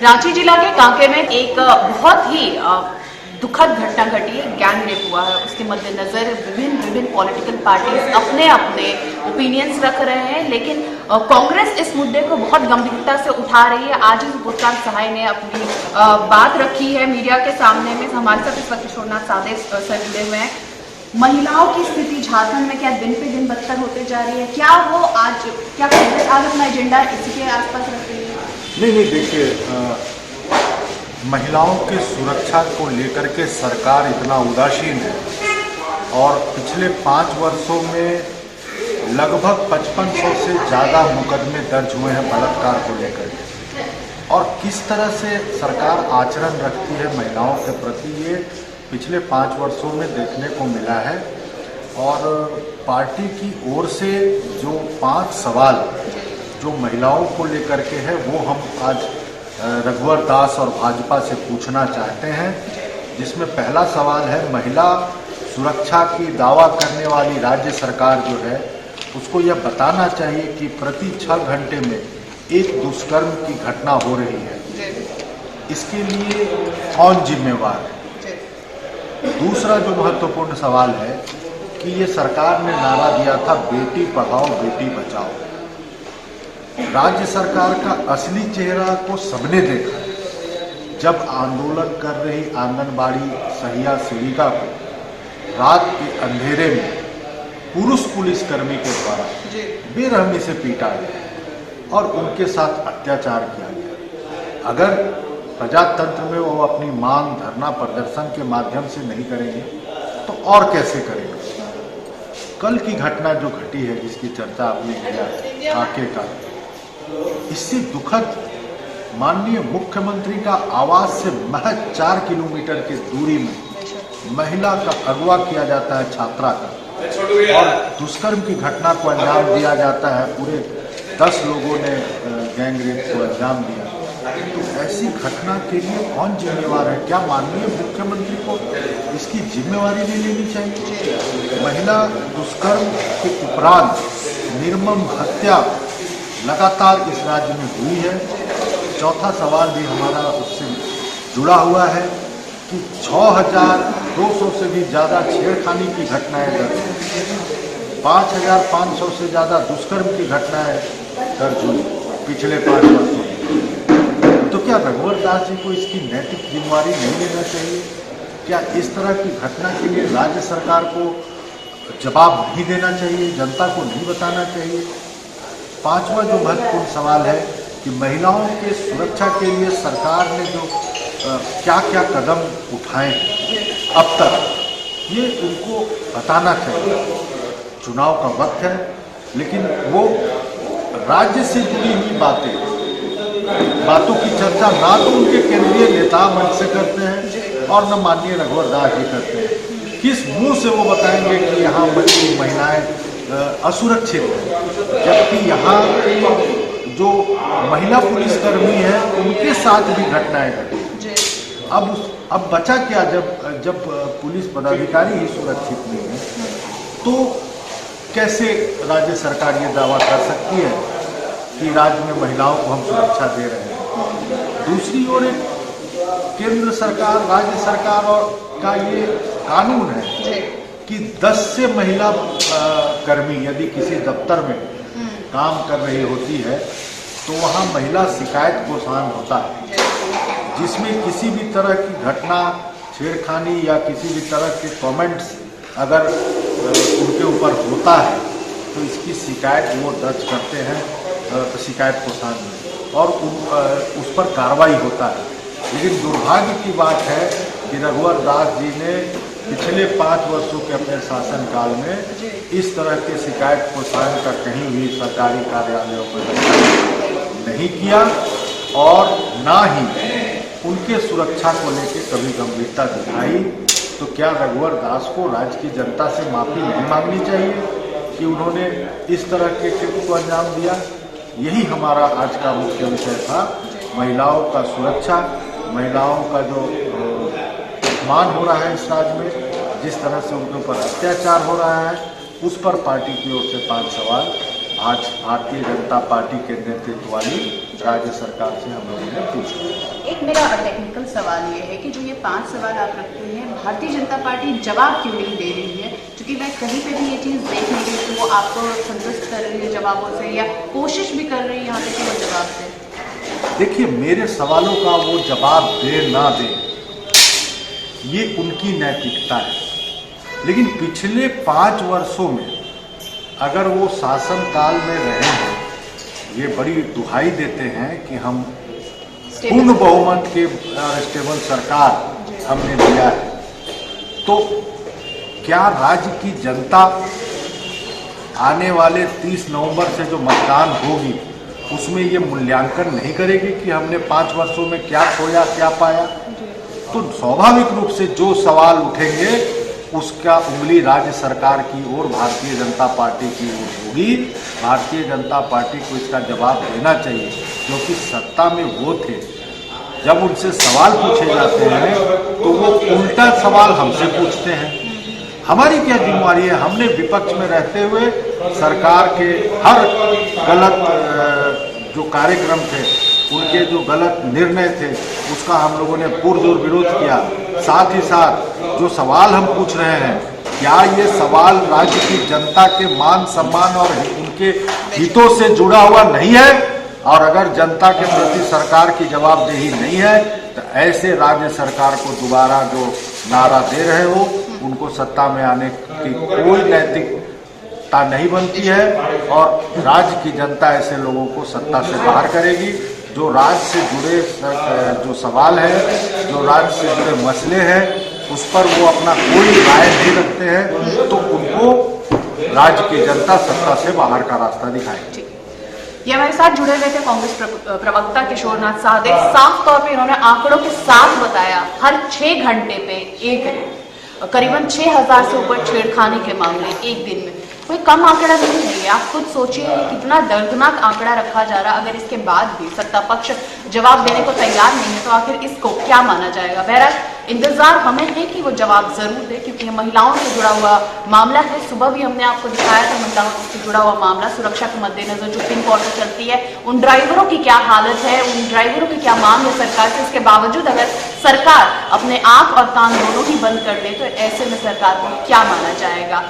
रांची जिला के कांके में एक बहुत ही दुखद घटना घटी है, गैंग रेप हुआ है। उसके मद्देनजर विभिन्न पॉलिटिकल पार्टीज अपने अपने ओपिनियंस रख रहे हैं, लेकिन कांग्रेस इस मुद्दे को बहुत गंभीरता से उठा रही है। आज ही भूतकाल सहाय ने अपनी बात रखी है मीडिया के सामने में। हमारे साथ इस वक्त किशोरनाथ सादे सर जुड़े हुए हैं। महिलाओं की स्थिति झारखंड में क्या दिन पे दिन बदतर होते जा रही है? क्या वो आज कांग्रेस आज अपना एजेंडा इसी के आसपास रख रही है? नहीं, देखिए, महिलाओं की सुरक्षा को लेकर के सरकार इतना उदासीन है और पिछले 5 वर्षों में लगभग 5500 से ज़्यादा मुकदमे दर्ज हुए हैं बलात्कार को लेकर के। और किस तरह से सरकार आचरण रखती है महिलाओं के प्रति, ये पिछले 5 वर्षों में देखने को मिला है। और पार्टी की ओर से जो 5 सवाल जो महिलाओं को लेकर के है, वो हम आज रघुवर दास और भाजपा से पूछना चाहते हैं। जिसमें पहला सवाल है, महिला सुरक्षा की दावा करने वाली राज्य सरकार जो है, उसको यह बताना चाहिए कि प्रति 6 घंटे में एक दुष्कर्म की घटना हो रही है। इसके लिए कौन जिम्मेवार है? दूसरा जो महत्वपूर्ण सवाल है कि ये सरकार ने नारा दिया था बेटी पढ़ाओ बेटी बचाओ। राज्य सरकार का असली चेहरा को सबने देखा है जब आंदोलन कर रही आंगनबाड़ी सहिया सेविका को रात के अंधेरे में पुरुष पुलिसकर्मी के द्वारा बेरहमी से पीटा गया और उनके साथ अत्याचार किया गया। अगर प्रजातंत्र में वो अपनी मांग धरना प्रदर्शन के माध्यम से नहीं करेंगे तो और कैसे करेंगे? कल की घटना जो घटी है, जिसकी चर्चा आपने किया कांके का, इससे दुखद माननीय मुख्यमंत्री का आवास से महज 4 किलोमीटर की दूरी में महिला का अगवा किया जाता है, छात्रा का, और दुष्कर्म की घटना को अंजाम दिया जाता है। पूरे 10 लोगों ने गैंग रेप को अंजाम दिया। तो ऐसी घटना के लिए कौन जिम्मेवार है? क्या माननीय मुख्यमंत्री को इसकी जिम्मेवारी नहीं लेनी चाहिए? महिला दुष्कर्म के उपरांत निर्मम हत्या लगातार इस राज्य में हुई है। चौथा सवाल भी हमारा उससे जुड़ा हुआ है कि 6200 से भी ज़्यादा छेड़खानी की घटनाएं दर्ज हुई, 5500 से ज़्यादा दुष्कर्म की घटनाएं दर्ज हुई पिछले 5 वर्षों में। तो क्या रघुवर दास जी को इसकी नैतिक जिम्मेवारी नहीं लेना चाहिए? क्या इस तरह की घटना के लिए राज्य सरकार को जवाब नहीं देना चाहिए? जनता को नहीं बताना चाहिए? 5वां जो महत्वपूर्ण सवाल है कि महिलाओं के सुरक्षा के लिए सरकार ने जो क्या क्या कदम उठाए हैं अब तक, ये उनको बताना चाहिए। चुनाव का वक्त है, लेकिन वो राज्य से जुड़ी हुई बातों की चर्चा ना तो उनके केंद्रीय नेता मंच से करते हैं और न माननीय रघुवर दास जी करते हैं। किस मुंह से वो बताएंगे कि यहाँ महिलाएं असुरक्षित है, जबकि यहाँ जो महिला पुलिसकर्मी है उनके साथ भी घटनाएं घटी। अब बचा क्या जब पुलिस पदाधिकारी ही सुरक्षित नहीं है, तो कैसे राज्य सरकार ये दावा कर सकती है कि राज्य में महिलाओं को हम सुरक्षा दे रहे हैं? दूसरी ओर एक केंद्र सरकार, राज्य सरकार और का ये कानून है कि 10 से महिला कर्मी यदि किसी दफ्तर में काम कर रही होती है तो वहाँ महिला शिकायत कोषांग होता है, जिसमें किसी भी तरह की घटना, छेड़खानी या किसी भी तरह के कमेंट्स अगर उनके ऊपर होता है तो इसकी शिकायत वो दर्ज करते हैं शिकायत कोषांग में और उस पर कार्रवाई होता है। लेकिन दुर्भाग्य की बात है कि रघुवर दास जी ने पिछले 5 वर्षों के अपने शासनकाल में इस तरह के शिकायत कोषांग का कहीं भी सरकारी कार्यालयों पर नहीं किया और ना ही उनके सुरक्षा को लेकर कभी गंभीरता दिखाई। तो क्या रघुवर दास को राज्य की जनता से माफी नहीं मांगनी चाहिए कि उन्होंने इस तरह के कृत्य को अंजाम दिया? यही हमारा आज का मुख्य विषय था। महिलाओं का सुरक्षा, महिलाओं का जो अपमान हो रहा है इस राज्य में, जिस तरह से उनके ऊपर अत्याचार हो रहा है, उस पर पार्टी की ओर से 5 सवाल आज भारतीय जनता पार्टी के नेतृत्व वाली राज्य सरकार से हम लोगों ने पूछा। एक मेरा टेक्निकल सवाल ये है कि जो ये 5 सवाल आप रखते हैं, भारतीय जनता पार्टी जवाब क्यों नहीं दे रही है? क्योंकि मैं कहीं पे भी ये चीज़ देख नहीं रही कि वो आपको संतुष्ट कर रही है जवाबों से, या कोशिश भी कर रही है यहाँ पे कि वो जवाब दे। देखिए, मेरे सवालों का वो जवाब दे ना दे ये उनकी नैतिकता है, लेकिन पिछले 5 वर्षों में अगर वो शासन काल में रहे हैं, ये बड़ी दुहाई देते हैं कि हम पूर्ण बहुमत के स्टेबल सरकार हमने दिया है, तो क्या राज्य की जनता आने वाले 30 नवंबर से जो मतदान होगी उसमें ये मूल्यांकन नहीं करेगी कि हमने 5 वर्षों में क्या खोया क्या पाया? तो स्वाभाविक रूप से जो सवाल उठेंगे उसका उंगली राज्य सरकार की ओर, भारतीय जनता पार्टी की ओर होगी। भारतीय जनता पार्टी को इसका जवाब देना चाहिए, क्योंकि सत्ता में वो थे। जब उनसे सवाल पूछे जाते हैं तो वो उल्टा सवाल हमसे पूछते हैं। हमारी क्या जिम्मेवारी है? हमने विपक्ष में रहते हुए सरकार के हर गलत जो कार्यक्रम थे, उनके जो गलत निर्णय थे, उसका हम लोगों ने पुरजोर विरोध किया। साथ ही साथ जो सवाल हम पूछ रहे हैं, क्या ये सवाल राज्य की जनता के मान सम्मान और उनके हितों से जुड़ा हुआ नहीं है? और अगर जनता के प्रति सरकार की जवाबदेही नहीं है तो ऐसे राज्य सरकार को दोबारा जो नारा दे रहे हो, उनको सत्ता में आने की कोई नैतिकता नहीं बनती है, और राज्य की जनता ऐसे लोगों को सत्ता से बाहर करेगी। जो राज्य से जुड़े जो सवाल है, जो राज्य से जुड़े मसले हैं, उस पर वो अपना कोई राय नहीं रखते हैं, तो उनको राज्य की जनता सत्ता से बाहर का रास्ता दिखाएगी। ये हमारे साथ जुड़े हुए थे कांग्रेस प्रवक्ता किशोरनाथ साहदेव। साफ तौर पे इन्होंने आंकड़ों के साथ बताया, हर 6 घंटे पे करीबन 6000 से ऊपर छेड़खानी के मामले एक दिन में। कोई कम आंकड़ा नहीं है ये, आप खुद सोचिए कितना दर्दनाक आंकड़ा रखा जा रहा। अगर इसके बाद भी सत्ता पक्ष जवाब देने को तैयार नहीं है तो आखिर इसको क्या माना जाएगा? बहरहाल इंतजार हमें है कि वो जवाब जरूर दे, क्योंकि ये महिलाओं से जुड़ा हुआ मामला है। सुबह भी हमने आपको दिखाया था महिलाओं से जुड़ा हुआ मामला। सुरक्षा के मद्देनजर जो पिंक ऑर्डर चलती है, उन ड्राइवरों की क्या हालत है, उन ड्राइवरों की क्या मांग है सरकार से। इसके बावजूद अगर सरकार अपने आंख और कान दोनों ही बंद कर दे तो ऐसे में सरकार को क्या माना जाएगा?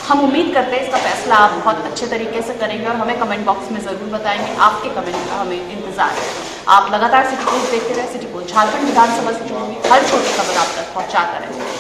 हम उम्मीद करते हैं इसका फैसला आप बहुत अच्छे तरीके से करेंगे और हमें कमेंट बॉक्स में जरूर बताएंगे। आपके कमेंट का हमें इंतजार है। आप लगातार सिटी पोस्ट देखते रहे। सिटी पोस्ट झारखंड विधानसभा से जुड़ी हुई हर छोटी खबर आप तक पहुंचाता रहेंगे।